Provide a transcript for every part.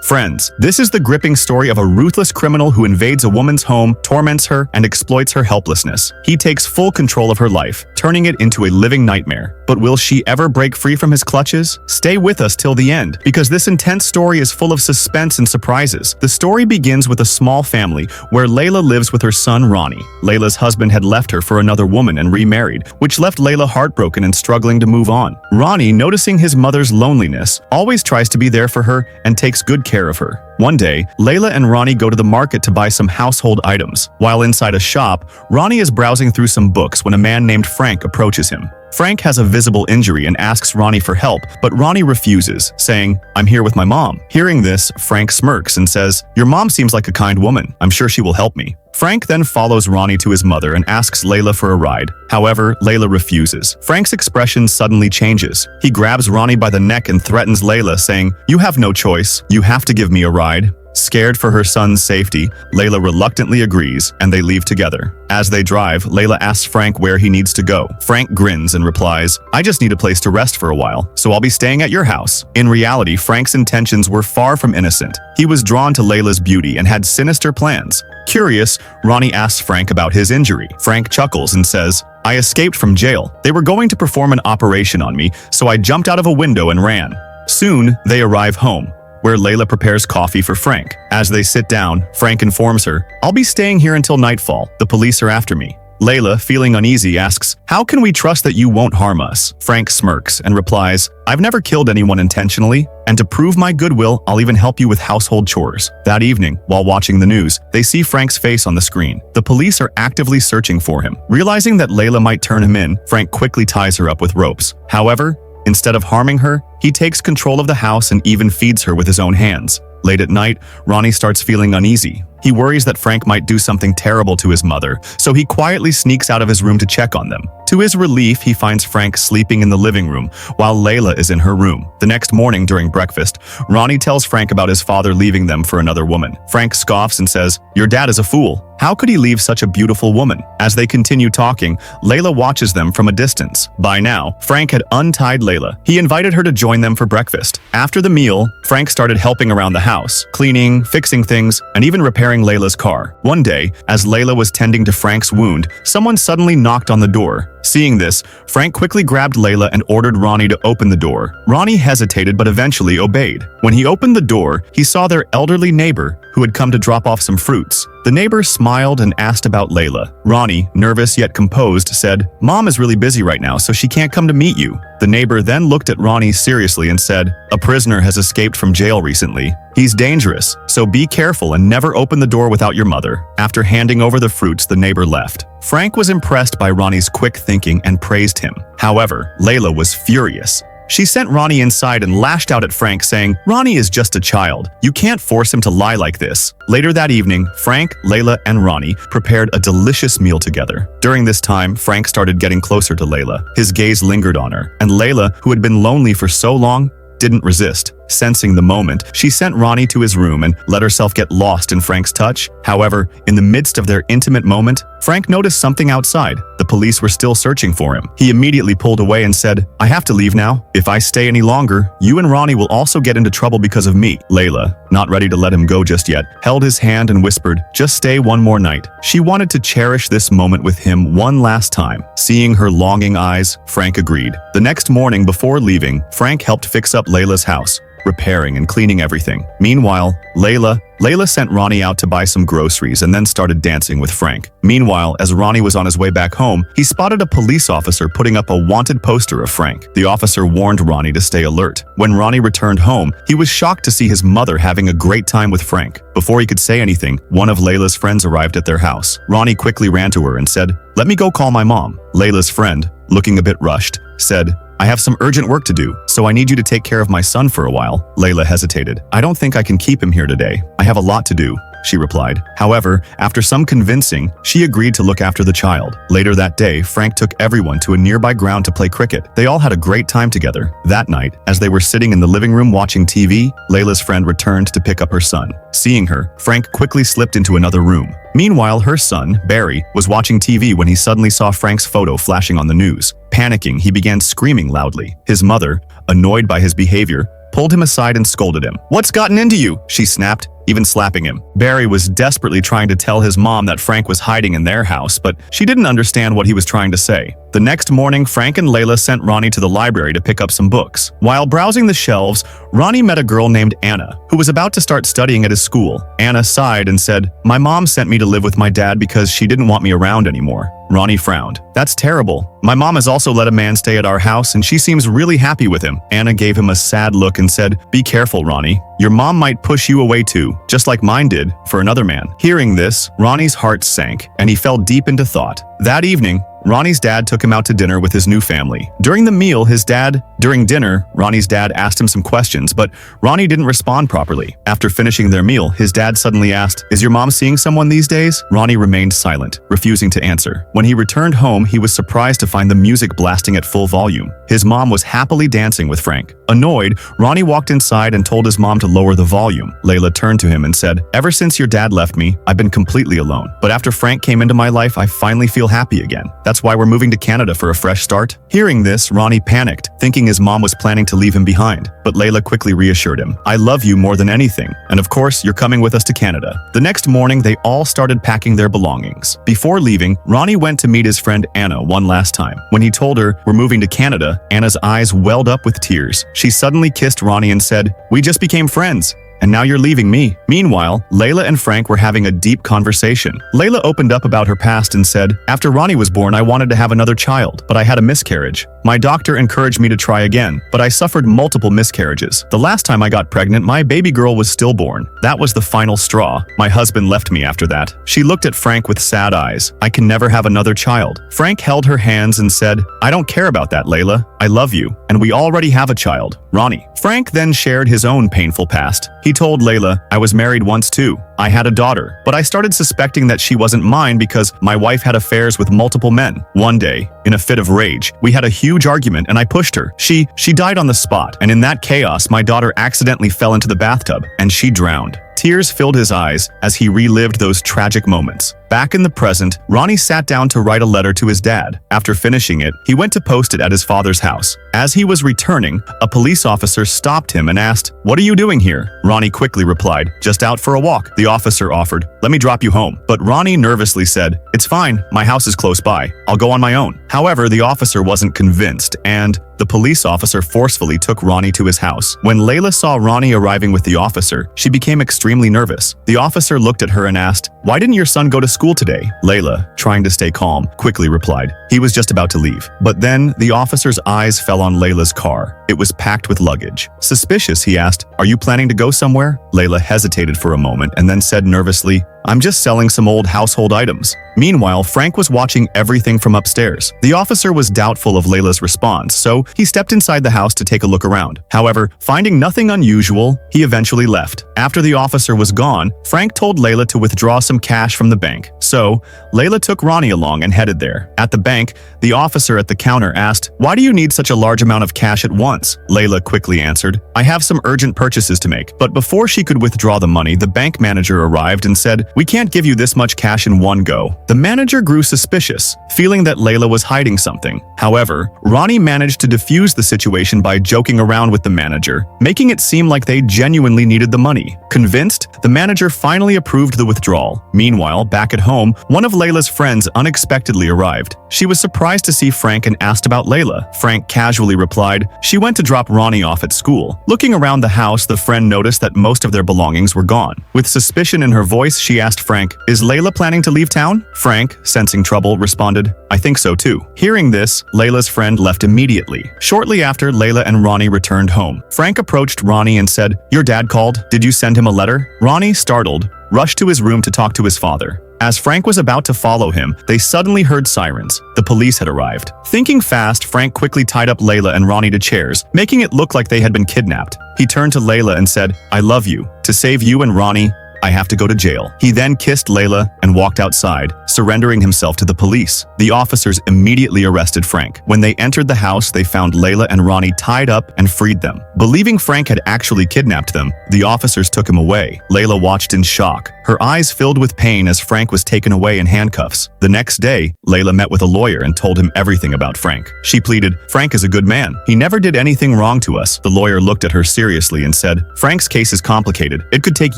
Friends, this is the gripping story of a ruthless criminal who invades a woman's home, torments her, and exploits her helplessness. He takes full control of her life, turning it into a living nightmare. But will she ever break free from his clutches? Stay with us till the end, because this intense story is full of suspense and surprises. The story begins with a small family where Layla lives with her son Ronnie. Layla's husband had left her for another woman and remarried, which left Layla heartbroken and struggling to move on. Ronnie, noticing his mother's loneliness, always tries to be there for her and takes good care of her. One day, Layla and Ronnie go to the market to buy some household items. While inside a shop, Ronnie is browsing through some books when a man named Frank approaches him. Frank has a visible injury and asks Ronnie for help, but Ronnie refuses, saying, "I'm here with my mom." Hearing this, Frank smirks and says, "Your mom seems like a kind woman. I'm sure she will help me." Frank then follows Ronnie to his mother and asks Layla for a ride. However, Layla refuses. Frank's expression suddenly changes. He grabs Ronnie by the neck and threatens Layla, saying, "You have no choice. You have to give me a ride." Scared for her son's safety, Layla reluctantly agrees, and they leave together. As they drive, Layla asks Frank where he needs to go. Frank grins and replies, "I just need a place to rest for a while, so I'll be staying at your house." In reality, Frank's intentions were far from innocent. He was drawn to Layla's beauty and had sinister plans. Curious, Ronnie asks Frank about his injury. Frank chuckles and says, "I escaped from jail. They were going to perform an operation on me, so I jumped out of a window and ran." Soon, they arrive home, where Layla prepares coffee for Frank. As they sit down, Frank informs her, "I'll be staying here until nightfall. The police are after me." Layla, feeling uneasy, asks, "How can we trust that you won't harm us?" Frank smirks and replies, "I've never killed anyone intentionally, and to prove my goodwill, I'll even help you with household chores." That evening, while watching the news, they see Frank's face on the screen. The police are actively searching for him. Realizing that Layla might turn him in, Frank quickly ties her up with ropes. However, instead of harming her, he takes control of the house and even feeds her with his own hands. Late at night, Ronnie starts feeling uneasy. He worries that Frank might do something terrible to his mother, so he quietly sneaks out of his room to check on them. To his relief, he finds Frank sleeping in the living room, while Layla is in her room. The next morning during breakfast, Ronnie tells Frank about his father leaving them for another woman. Frank scoffs and says, "Your dad is a fool. How could he leave such a beautiful woman?" As they continue talking, Layla watches them from a distance. By now, Frank had untied Layla. He invited her to join them for breakfast. After the meal, Frank started helping around the house, cleaning, fixing things, and even repairing Layla's car. One day, as Layla was tending to Frank's wound, someone suddenly knocked on the door. Seeing this, Frank quickly grabbed Layla and ordered Ronnie to open the door. Ronnie hesitated but eventually obeyed. When he opened the door, he saw their elderly neighbor who had come to drop off some fruits. The neighbor smiled and asked about Layla. Ronnie, nervous yet composed, said, "Mom is really busy right now, so she can't come to meet you." The neighbor then looked at Ronnie seriously and said, "A prisoner has escaped from jail recently. He's dangerous, so be careful and never open the door without your mother." After handing over the fruits, the neighbor left. Frank was impressed by Ronnie's quick thinking and praised him. However, Layla was furious. She sent Ronnie inside and lashed out at Frank, saying, "Ronnie is just a child. You can't force him to lie like this." Later that evening, Frank, Layla, and Ronnie prepared a delicious meal together. During this time, Frank started getting closer to Layla. His gaze lingered on her, and Layla, who had been lonely for so long, didn't resist. Sensing the moment, she sent Ronnie to his room and let herself get lost in Frank's touch. However, in the midst of their intimate moment, Frank noticed something outside. The police were still searching for him. He immediately pulled away and said, "I have to leave now. If I stay any longer, you and Ronnie will also get into trouble because of me." Layla, not ready to let him go just yet, held his hand and whispered, "Just stay one more night." She wanted to cherish this moment with him one last time. Seeing her longing eyes, Frank agreed. The next morning before leaving, Frank helped fix up Layla's house, repairing and cleaning everything. Meanwhile, Layla sent Ronnie out to buy some groceries and then started dancing with Frank. Meanwhile, as Ronnie was on his way back home, he spotted a police officer putting up a wanted poster of Frank. The officer warned Ronnie to stay alert. When Ronnie returned home, he was shocked to see his mother having a great time with Frank. Before he could say anything, one of Layla's friends arrived at their house. Ronnie quickly ran to her and said, "Let me go call my mom." Layla's friend, looking a bit rushed, said, "I have some urgent work to do, so I need you to take care of my son for a while." Layla hesitated. "I don't think I can keep him here today. I have a lot to do," she replied. However, after some convincing, she agreed to look after the child. Later that day, Frank took everyone to a nearby ground to play cricket. They all had a great time together. That night, as they were sitting in the living room watching TV, Layla's friend returned to pick up her son. Seeing her, Frank quickly slipped into another room. Meanwhile, her son, Barry, was watching TV when he suddenly saw Frank's photo flashing on the news. Panicking, he began screaming loudly. His mother, annoyed by his behavior, pulled him aside and scolded him. "What's gotten into you?" she snapped, even slapping him. Barry was desperately trying to tell his mom that Frank was hiding in their house, but she didn't understand what he was trying to say. The next morning, Frank and Layla sent Ronnie to the library to pick up some books. While browsing the shelves, Ronnie met a girl named Anna, who was about to start studying at his school. Anna sighed and said, "My mom sent me to live with my dad because she didn't want me around anymore." Ronnie frowned. "That's terrible. My mom has also let a man stay at our house and she seems really happy with him." Anna gave him a sad look and said, "Be careful, Ronnie. Your mom might push you away too, just like mine did, for another man." Hearing this, Ronnie's heart sank and he fell deep into thought. That evening, Ronnie's dad took him out to dinner with his new family. During dinner, Ronnie's dad asked him some questions, but Ronnie didn't respond properly. After finishing their meal, his dad suddenly asked, "Is your mom seeing someone these days?" Ronnie remained silent, refusing to answer. When he returned home, he was surprised to find the music blasting at full volume. His mom was happily dancing with Frank. Annoyed, Ronnie walked inside and told his mom to lower the volume. Layla turned to him and said, "Ever since your dad left me, I've been completely alone. But after Frank came into my life, I finally feel happy again. That's why we're moving to Canada for a fresh start." Hearing this, Ronnie panicked, thinking his mom was planning to leave him behind. But Layla quickly reassured him, "I love you more than anything. And of course, you're coming with us to Canada." The next morning, they all started packing their belongings. Before leaving, Ronnie went to meet his friend Anna one last time. When he told her, "We're moving to Canada," Anna's eyes welled up with tears. She suddenly kissed Ronnie and said, "We just became friends. And now you're leaving me." Meanwhile, Layla and Frank were having a deep conversation. Layla opened up about her past and said, "After Ronnie was born, I wanted to have another child, but I had a miscarriage. My doctor encouraged me to try again, but I suffered multiple miscarriages. The last time I got pregnant, my baby girl was stillborn. That was the final straw. My husband left me after that." She looked at Frank with sad eyes. "I can never have another child." Frank held her hands and said, "I don't care about that, Layla. I love you, and we already have a child, Ronnie." Frank then shared his own painful past. He told Layla, "I was married once too. I had a daughter, but I started suspecting that she wasn't mine because my wife had affairs with multiple men. One day, in a fit of rage, we had a huge argument and I pushed her. She died on the spot, and in that chaos, my daughter accidentally fell into the bathtub and she drowned." Tears filled his eyes as he relived those tragic moments. Back in the present, Ronnie sat down to write a letter to his dad. After finishing it, he went to post it at his father's house. As he was returning, a police officer stopped him and asked, "What are you doing here?" Ronnie quickly replied, "Just out for a walk." The officer offered, "Let me drop you home." But Ronnie nervously said, "It's fine, my house is close by. I'll go on my own." However, the officer wasn't convinced, and the police officer forcefully took Ronnie to his house. When Layla saw Ronnie arriving with the officer, she became extremely nervous. The officer looked at her and asked, "Why didn't your son go to school today?" Layla, trying to stay calm, quickly replied, "He was just about to leave." But then the officer's eyes fell on Layla's car. It was packed with luggage. Suspicious, he asked, "Are you planning to go somewhere?" Layla hesitated for a moment and then said nervously, "I'm just selling some old household items." Meanwhile, Frank was watching everything from upstairs. The officer was doubtful of Layla's response, so he stepped inside the house to take a look around. However, finding nothing unusual, he eventually left. After the officer was gone, Frank told Layla to withdraw some cash from the bank. So, Layla took Ronnie along and headed there. At the bank, the officer at the counter asked, "Why do you need such a large amount of cash at once?" Layla quickly answered, "I have some urgent purchases to make." But before she could withdraw the money, the bank manager arrived and said, "We can't give you this much cash in one go." The manager grew suspicious, feeling that Layla was hiding something. However, Ronnie managed to defuse the situation by joking around with the manager, making it seem like they genuinely needed the money. Convinced, the manager finally approved the withdrawal. Meanwhile, back at home, one of Layla's friends unexpectedly arrived. She was surprised to see Frank and asked about Layla. Frank casually replied, "She went to drop Ronnie off at school." Looking around the house, the friend noticed that most of their belongings were gone. With suspicion in her voice, she asked Frank, "Is Layla planning to leave town?" Frank, sensing trouble, responded, "I think so too." Hearing this, Layla's friend left immediately. Shortly after, Layla and Ronnie returned home. Frank approached Ronnie and said, "Your dad called. Did you send him a letter?" Ronnie, startled, rushed to his room to talk to his father. As Frank was about to follow him, they suddenly heard sirens. The police had arrived. Thinking fast, Frank quickly tied up Layla and Ronnie to chairs, making it look like they had been kidnapped. He turned to Layla and said, "I love you. To save you and Ronnie, I have to go to jail. He then kissed Layla and walked outside, surrendering himself to the police. The officers immediately arrested Frank. When they entered the house, they found Layla and Ronnie tied up and freed them. Believing Frank had actually kidnapped them, the officers took him away. Layla watched in shock, her eyes filled with pain as Frank was taken away in handcuffs. The next day, Layla met with a lawyer and told him everything about Frank. She pleaded, "Frank is a good man. He never did anything wrong to us." The lawyer looked at her seriously and said, "Frank's case is complicated. It could take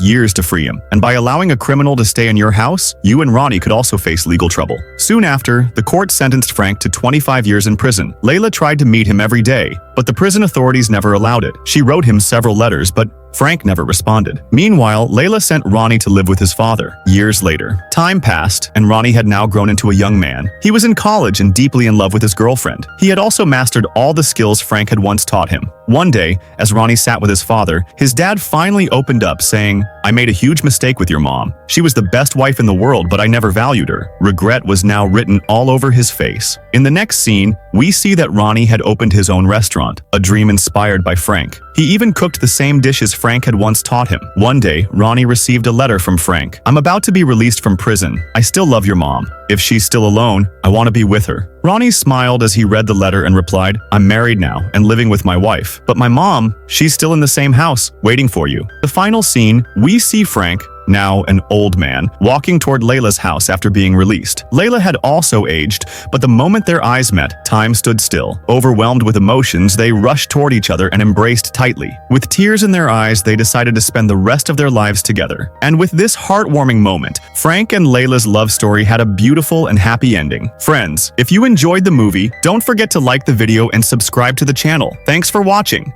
years to free him. And by allowing a criminal to stay in your house, you and Ronnie could also face legal trouble." Soon after, the court sentenced Frank to 25 years in prison. Layla tried to meet him every day, but the prison authorities never allowed it. She wrote him several letters, but Frank never responded. Meanwhile, Layla sent Ronnie to live with his father. Years later, time passed, and Ronnie had now grown into a young man. He was in college and deeply in love with his girlfriend. He had also mastered all the skills Frank had once taught him. One day, as Ronnie sat with his father, his dad finally opened up, saying, "I made a huge mistake with your mom. She was the best wife in the world, but I never valued her." Regret was now written all over his face. In the next scene, we see that Ronnie had opened his own restaurant, a dream inspired by Frank. He even cooked the same dishes Frank had once taught him. One day, Ronnie received a letter from Frank. "I'm about to be released from prison. I still love your mom. If she's still alone, I want to be with her." Ronnie smiled as he read the letter and replied, "I'm married now and living with my wife. But my mom, she's still in the same house, waiting for you." The final scene, we see Frank, now an old man, walking toward Layla's house after being released. Layla had also aged, but the moment their eyes met, time stood still. Overwhelmed with emotions, they rushed toward each other and embraced tightly. With tears in their eyes, they decided to spend the rest of their lives together. And with this heartwarming moment, Frank and Layla's love story had a beautiful and happy ending. Friends, if you enjoyed the movie, don't forget to like the video and subscribe to the channel. Thanks for watching.